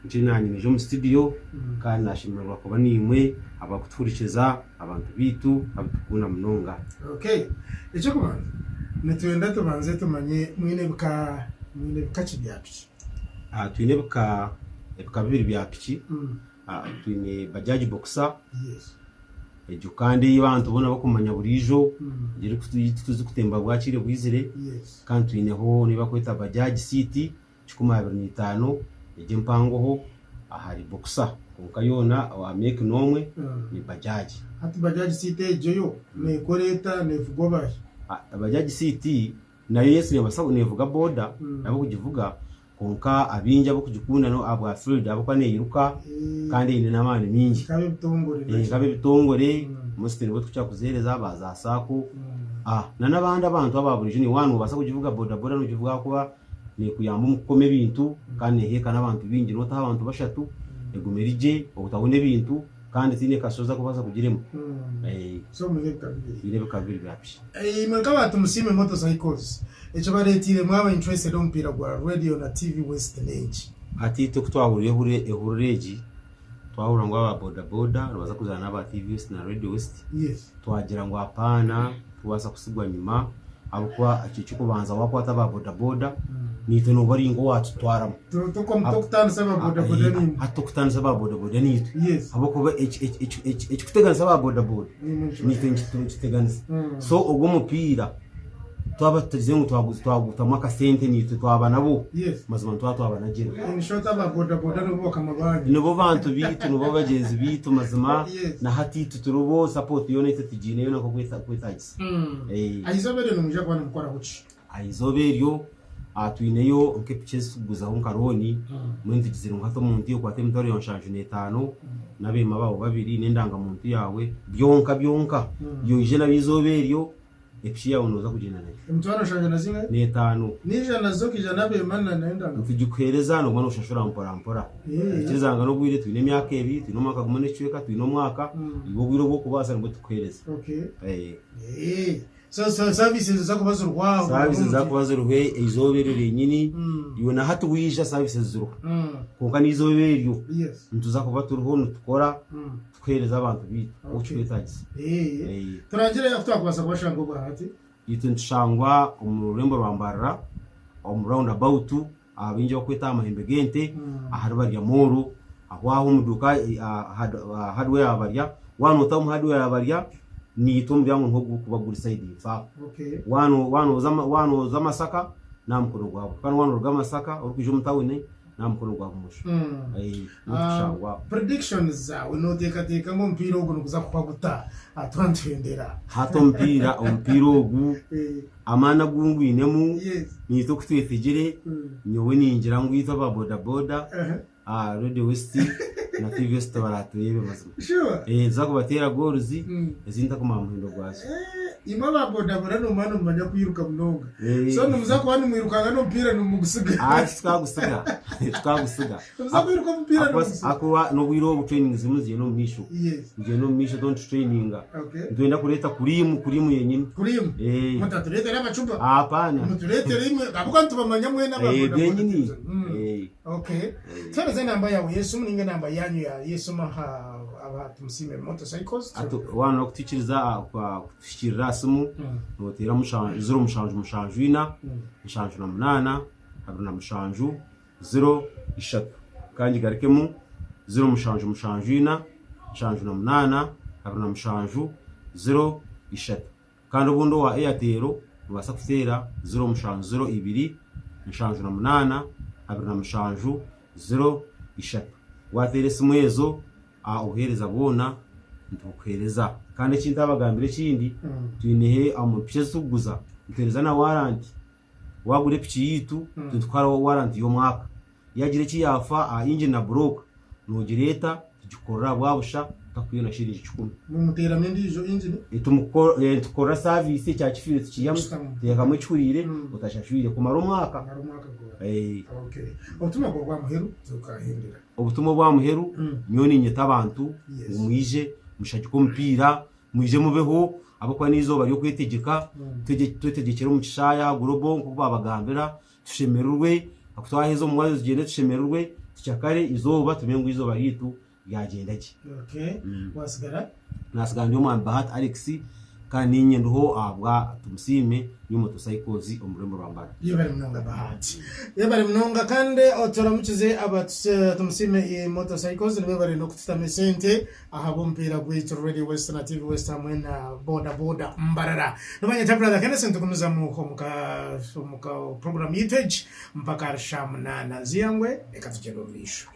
njinanye nijo mu studio kandi nashimirwa kuba nimwe abakuturikiza abantu bitu abatukuna munonga. Okay, icyo kubanza netwenda tubanze tumanye mwinebuka kibyapi. Twinebuka bibiri bya piki. Twine bajaji boxer. Yes. Ejo kandi abantu bona bakumanya burijo ngire kutuzi kutemba bwakire bwizire. Yes. Kandi twineho niba kwita bajaji city 15 eje mpangoho ahari boxer konkayona wa make nomwe ni bajaji. Ati bajaji city joyo ne koreta ne vugobaje. Bajaji city nayo yesi nebasabu nevuga boda nabo kugivuga konka abinja bo kugikunda no abo field abo kane yiruka kandi ine namani mingi kabe bitongore musitiri bo tucha kuzereza baza sako nanabandi abantu ababurije ni wanu basa kugivuga boda boda no kivuga kuba ne kuyamba mukome bintu kandi heka nabantu bingi no ta abantu bashatu egumerije obutabone bintu kandi tine kasoza kubaza kugiremo so murebeka bibiri byapi mwaka batu musime motorcycles echo baretire mwaba interested ompira gwa radio na TV Western Age ati twahuriye ehureji twahura ngo aba boda boda baza kuzana n'aba TV West na Radio West. Yes. Twagira ngo apana tubaza kusigwa nyuma abukwa akici kubanza wakwata aba boda boda nitwe no bari ngo watutwaramo tukutanisa aba boda boda ni hatukutanisa aba boda boda nitwe. Yes. Abukuba kuteganisa aba boda boda nitwe kiteganisa so ubwo mupira twaba tuzize ngo twagutamo akasente nitwe twaba nabo. Yes. Mazima twaba nagira in short aba boda boda no boka mabanyi no bantu bitu no bagenzi bitu mazima na hati tuturubo support yonete tijine yona ko kwetagisa ayizobere no muja kwa mukora huci ayizoberyo atwineyo nke piches guza ho karoni mwenti giziro ngato muntu yo kwate mutari yonshanje ne 5 nabema babo babiri nendanga muntu yawe byonka yo ije nabizoberyo epshiya unoza kugenda nayo mutwana shanje na zinga ne 5 nije nazokija nabemana naendanga mfijukhereza no mwana ushashura mpora ikizanga no gwire twine myaka ebi twino mwaka gumone chweka twino mwaka ibo gwiro bwo kubasa ngo tukhereza. Okay. So services zakubazurwa services zakubazurwe izoberere nyini yona hatu wisha services zuru konka nizoberyo. Yes. Ntuzakuba turuho nutukora tukhereza abantu bitu ucyetagisa. Turangire twakubasa kubashango bahati yitu nshangwa umurembo rwambara round about abinje bakwita amahembe gente ahari bari amoro aho umuduka hardware abarya wanu tamu hardware abarya ni tumbyamo nko kubagura side fa. Okay. wanu zamasaka namkono gwabo kandi wanu rwamasaka urukije umutawine namkono gwabo musho nushangwa predictions zawe no teka ngo mpira ugo nukuza kupaguta atwantendera hato mpira ogu amana gungwinemu. Yes. Nito kutwefegere nyowe ningira ngwita ba boda boda Radio West na TV West baratuyebe mazima. Sure. Zakubatera goals ezinta kuma muhindo gwazo. Ima ba boda boda no mano manya kwiruka mnonga. So numuzako wani mwirukanga no mpira no mugusiga. Tukagusiga. Muzakwiruka mpira no mugusiga. Akuwa no wiro training zimuziye no misho. Yes. Ngiye no misho don't traininga. Okay. Ndwenda kureta kurimu yenyine. Kurimu. Mutaturete n'amacupa. Hapana. Muturete rimwe abuko ntubamanya mwe n'ababoda. Yenyine. Okay. Tell namba yawe Yesu ninge namba yanyu ya Yesu maha abantu musime motorcycles. Ato wana no kutikiriza kwa kushikirira simu notera mushanju 0 mushanju ina mushanju na 8 abuna mushanju 0 ishatu kandi garekemu 0 mushanju ina mushanju na 8 abuna mushanju 0 ishatu kandi ubundo wa Airtel ubasa kutera 0 mushanju 0 2 mushanju na 8 abuna mushanju 0 ishatu watere simu yezo uhereza bona ntukhereza kandi kintabagambire kindi twinehe amupye suguza ntereza na warranty wagure piki yitu tutwara warranty yo mwaka yagire ki yafa engine na broke nogireta tugikorera bwabusha takuyona shiri 10 mumutera mendi izo engine tukora service cya kifire tukiyam tekamwe cyurire utashashwire kumara umwaka. Okay. Ubutumwa bwa muheru tukahindira ubutumwa bwa muheru nyoni nyeta abantu umwije mushaki ko mpira mwije mubeho abakwa nizo bari kwetegeka twetegekera mu kishaya global kuko babagambira tushemerurwe akutwahezo mwazo zigende tushemerurwe tuchakare izoba tumengo izoba yitu yagenda ki. Okay. Wasigara nasigara ndio mu Bahati Alex kandi ninye nduho abwa tumusime yo motorcycles omurembo rwambara. Yebari munonga Bahati. Yebari munonga kandi oturamukize tumusime i motorcycles nebari no kutitame sente ahabompira gwitu Radio Western TV West hamwe na boda mbarara. Nabanye tabra kandi sente kumiza mu muka program yitage mpaka shamunana ziyangwe ekatujero bisho.